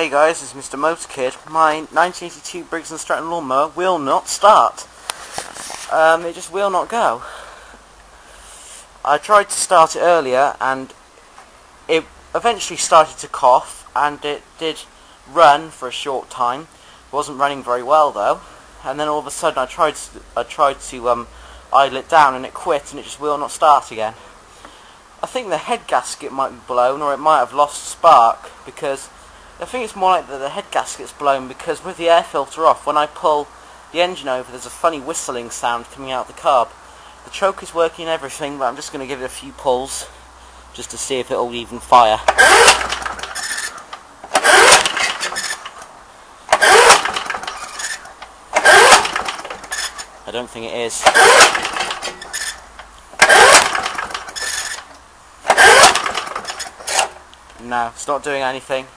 Hey guys, this is Mr. Motorkid. My 1982 Briggs & Stratton lawnmower will not start. It just will not go. I tried to start it earlier and it eventually started to cough, and it did run for a short time. It wasn't running very well though, and then all of a sudden I tried to idle it down and it quit, and it just will not start again. I think the head gasket might be blown, or it might have lost spark, because I think it's more like the head gasket's blown, because with the air filter off, when I pull the engine over, there's a funny whistling sound coming out of the carb. The choke is working and everything, but I'm just going to give it a few pulls just to see if it'll even fire. I don't think it is. No, it's not doing anything.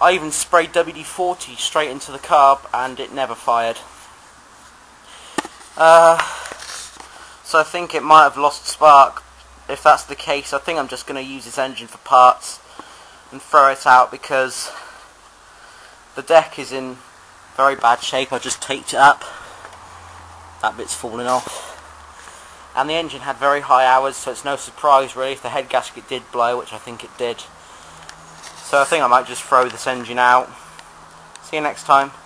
I even sprayed WD-40 straight into the carb and it never fired. So I think it might have lost spark. If that's the case, I think I'm just going to use this engine for parts and throw it out, because the deck is in very bad shape. I just taped it up. That bit's falling off. And the engine had very high hours, so it's no surprise really if the head gasket did blow, which I think it did. So I think I might just throw this engine out. See you next time.